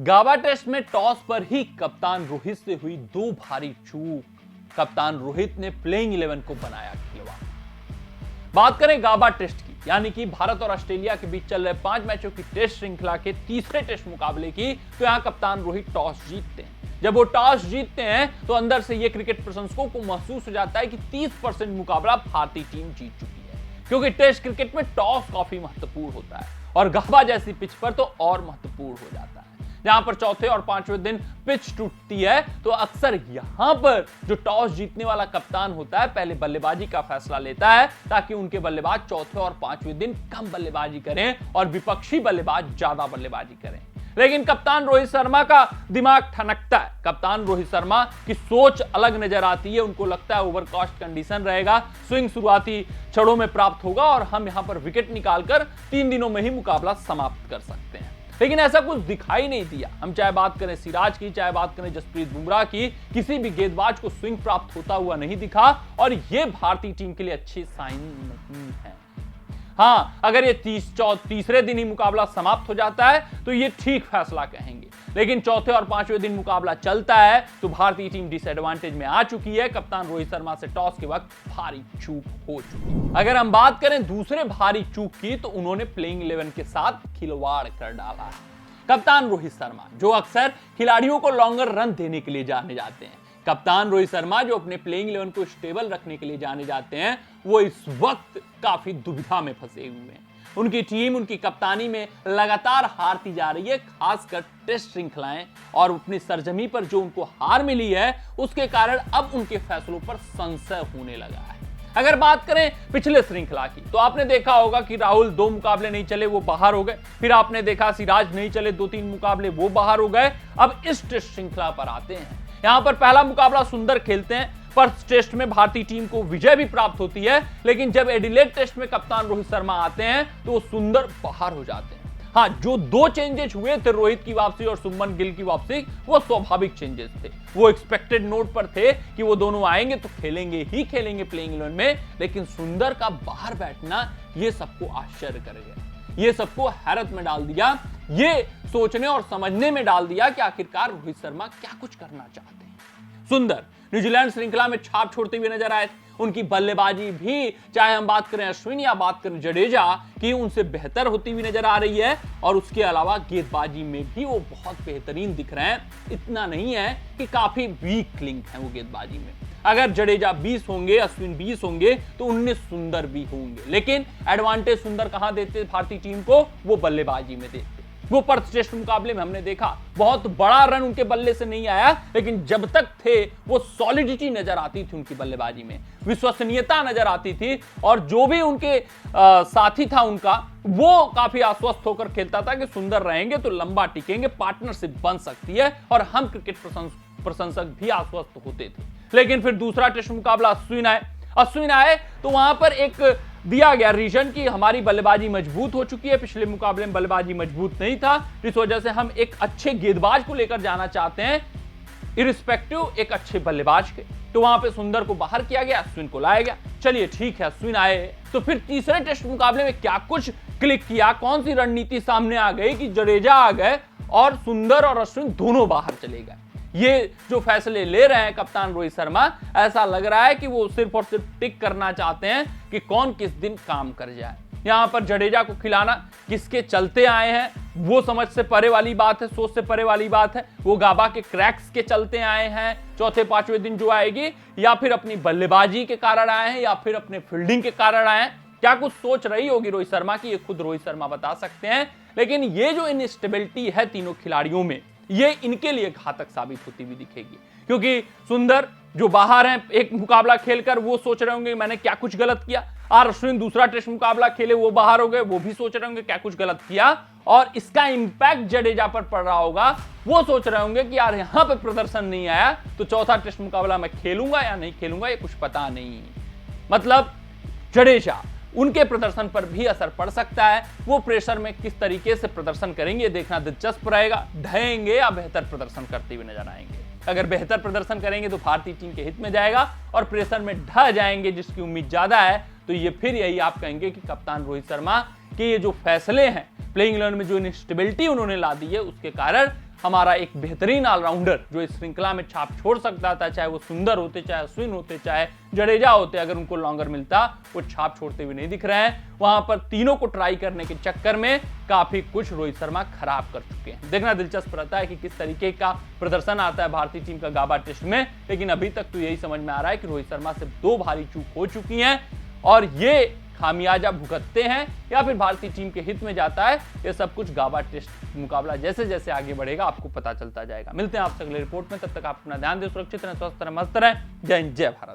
गाबा test में toss पर ही कप्तान रोहित से हुई दो भारी चूक। कप्तान रोहित ने प्लेइंग 11 को बनाया खिलवाड़। बात करें गाबा टेस्ट की, यानी कि भारत और ऑस्ट्रेलिया के बीच चल रहे 5 मैचों की टेस्ट श्रृंखला के तीसरे टेस्ट मुकाबले की, तो यहां कप्तान रोहित टॉस जीतते हैं। जब वो टॉस जीतते हैं तो अंदर से ये क्रिकेट प्रशंसकों को महसूस हो जाता है कि 30% मुकाबला भारतीय टीम जीत चुकी है, क्योंकि टेस्ट क्रिकेट में टॉस काफी महत्वपूर्ण होता है और गाबा जैसी पिच पर तो और महत्वपूर्ण हो जाता है। जहां पर चौथे और पांचवें दिन पिच टूटती है तो अक्सर यहां पर जो टॉस जीतने वाला कप्तान होता है पहले बल्लेबाजी का फैसला लेता है, ताकि उनके बल्लेबाज चौथे और पांचवें दिन कम बल्लेबाजी करें और विपक्षी बल्लेबाज ज्यादा बल्लेबाजी करें। लेकिन कप्तान रोहित शर्मा का दिमाग ठनकता है। कप्तान रोहित शर्मा की सोच अलग नजर आती है। उनको लगता है ओवरकास्ट कंडीशन रहेगा, स्विंग शुरुआती क्षणों में प्राप्त होगा और हम यहां पर विकेट निकालकर 3 दिनों में ही मुकाबला समाप्त कर सकते हैं। लेकिन ऐसा कुछ दिखाई नहीं दिया। हम चाहे बात करें सिराज की, चाहे बात करें जसप्रीत बुमराह की, किसी भी गेंदबाज को स्विंग प्राप्त होता हुआ नहीं दिखा और यह भारतीय टीम के लिए अच्छी साइन नहीं है। हाँ, अगर ये तीसरे दिन ही मुकाबला समाप्त हो जाता है तो ये ठीक फैसला कहेंगे, लेकिन चौथे और पांचवें दिन मुकाबला चलता है तो भारतीय टीम डिसएडवांटेज में आ चुकी है। कप्तान रोहित शर्मा से टॉस के वक्त भारी चूक हो चुकी है। अगर हम बात करें दूसरे भारी चूक की, तो उन्होंने प्लेइंग 11 के साथ खिलवाड़ कर डाला है। कप्तान रोहित शर्मा जो अक्सर खिलाड़ियों को लॉन्गर रन देने के लिए जाने जाते हैं, कप्तान रोहित शर्मा जो अपने प्लेइंग 11 को स्टेबल रखने के लिए जाने जाते हैं, वो इस वक्त काफी दुविधा में फंसे हुए हैं। उनकी टीम उनकी कप्तानी में लगातार हारती जा रही है, खासकर टेस्ट श्रृंखलाएं, और अपनी सरजमी पर जो उनको हार मिली है उसके कारण अब उनके फैसलों पर संशय होने लगा है। अगर बात करें पिछले श्रृंखला की, तो आपने देखा होगा कि राहुल 2 मुकाबले नहीं चले, वो बाहर हो गए। फिर आपने देखा सिराज नहीं चले 2-3 मुकाबले, वो बाहर हो गए। अब इस टेस्ट श्रृंखला पर आते हैं। यहां पर पहला मुकाबला सुंदर खेलते हैं, फर्स्ट टेस्ट में भारतीय टीम को विजय भी प्राप्त होती है, लेकिन जब एडिलेड टेस्ट में कप्तान रोहित शर्मा आते हैं तो वो सुंदर बाहर हो जाते हैं। हाँ, जो 2 चेंजेस हुए थे, रोहित की वापसी और शुभमन गिल की वापसी, वो स्वाभाविक चेंजेस थे। वो एक्सपेक्टेड नोट पर थे कि वो दोनों आएंगे तो खेलेंगे ही खेलेंगे प्लेइंग 11 में, लेकिन सुंदर का बाहर बैठना ये सबको आश्चर्य कर गया, ये सबको हैरत में डाल दिया, ये सोचने और समझने में डाल दिया कि आखिरकार रोहित शर्मा क्या कुछ करना चाहते हैं। सुंदर न्यूजीलैंड श्रृंखला में छाप छोड़ते हुए नजर आए। उनकी बल्लेबाजी भी, चाहे हम बात करें अश्विन या बात करें जडेजा की, उनसे बेहतर होती हुई नजर आ रही है और उसके अलावा गेंदबाजी में भी वो बहुत बेहतरीन दिख रहे हैं। इतना नहीं है कि काफी वीक लिंक है वो गेंदबाजी में। अगर जडेजा 20 होंगे, अश्विन 20 होंगे तो 19 सुंदर भी होंगे, लेकिन एडवांटेज सुंदर कहां देते भारतीय टीम को? वो बल्लेबाजी में देते। वो पर्थ टेस्ट मुकाबले में हमने देखा बहुत बड़ा रन उनके बल्ले से नहीं आया, लेकिन जब तक थे वो सॉलिडिटी नजर आती थी उनकी बल्लेबाजी में, विश्वसनीयता नजर आती थी, और जो भी उनके साथी था उनका, वो काफी आश्वस्त होकर खेलता था कि सुंदर रहेंगे तो लंबा टिकेंगे, पार्टनरशिप बन सकती है, और हम क्रिकेट प्रशंसक भी आश्वस्त होते थे। लेकिन फिर दूसरा टेस्ट मुकाबला अश्विन आए तो वहां पर एक दिया गया रीजन कि हमारी बल्लेबाजी मजबूत हो चुकी है, पिछले मुकाबले में बल्लेबाजी मजबूत नहीं था, इस वजह से हम एक अच्छे गेंदबाज को लेकर जाना चाहते हैं, इरिस्पेक्टिव एक अच्छे बल्लेबाज के। तो वहां पे सुंदर को बाहर किया गया, अश्विन को लाया गया। चलिए ठीक है, अश्विन आए तो फिर तीसरे टेस्ट मुकाबले में क्या कुछ क्लिक किया, कौन सी रणनीति सामने आ गई कि जडेजा आ गए और सुंदर और अश्विन दोनों बाहर चले गए। ये जो फैसले ले रहे हैं कप्तान रोहित शर्मा, ऐसा लग रहा है कि वो सिर्फ और सिर्फ टिक करना चाहते हैं कि कौन किस दिन काम कर जाए। यहां पर जडेजा को खिलाना किसके चलते आए हैं, वो समझ से परे वाली बात है, सोच से परे वाली बात है। वो गाबा के क्रैक्स के चलते आए हैं चौथे पांचवें दिन जो आएगी, या फिर अपनी बल्लेबाजी के कारण आए हैं, या फिर अपने फील्डिंग के कारण आए हैं। क्या कुछ सोच रही होगी रोहित शर्मा की, ये खुद रोहित शर्मा बता सकते हैं। लेकिन ये जो इनस्टेबिलिटी है तीनों खिलाड़ियों में, ये इनके लिए घातक साबित होती हुई दिखेगी, क्योंकि सुंदर जो बाहर हैं एक मुकाबला खेलकर वो सोच रहे होंगे मैंने क्या कुछ गलत किया, और अश्विन दूसरा टेस्ट मुकाबला खेले वो बाहर हो गए, वो भी सोच रहे होंगे क्या कुछ गलत किया, और इसका इंपैक्ट जडेजा पर पड़ रहा होगा। वो सोच रहे होंगे कि यार यहां पे प्रदर्शन नहीं आया तो चौथा टेस्ट मुकाबला मैं खेलूंगा या नहीं खेलूंगा, ये कुछ पता नहीं। मतलब जडेजा, उनके प्रदर्शन पर भी असर पड़ सकता है। वो प्रेशर में किस तरीके से प्रदर्शन करेंगे देखना दिलचस्प रहेगा। ढहेंगे या बेहतर प्रदर्शन करते हुए नजर आएंगे। अगर बेहतर प्रदर्शन करेंगे तो भारतीय टीम के हित में जाएगा, और प्रेशर में ढह जाएंगे जिसकी उम्मीद ज्यादा है तो ये फिर यही आप कहेंगे कि कप्तान रोहित शर्मा के ये जो फैसले हैं प्लेइंग 11 में जो इनस्टेबिलिटी उन्होंने ला दी है उसके कारण हमारा एक बेहतरीन ऑलराउंडर जो इस श्रृंखला में छाप छोड़ सकता था, चाहे वो सुंदर होते, चाहे अश्विन होते, चाहे जडेजा होते, अगर उनको लॉन्गर मिलता, वो छाप छोड़ते हुए नहीं दिख रहे हैं। वहां पर तीनों को ट्राई करने के चक्कर में काफी कुछ रोहित शर्मा खराब कर चुके हैं। देखना दिलचस्प रहता है कि किस तरीके का प्रदर्शन आता है भारतीय टीम का गाबा टेस्ट में, लेकिन अभी तक तो यही समझ में आ रहा है कि रोहित शर्मा से 2 भारी चूक हो चुकी हैं और ये खामियाजा भुगतते हैं या फिर भारतीय टीम के हित में जाता है। ये सब कुछ गाबा टेस्ट मुकाबला जैसे जैसे आगे बढ़ेगा आपको पता चलता जाएगा। मिलते हैं आपसे अगले रिपोर्ट में, तब तक आप अपना ध्यान दें, सुरक्षित रहें, स्वस्थ रहें, मस्त रहें। जय हिंद, जय भारत।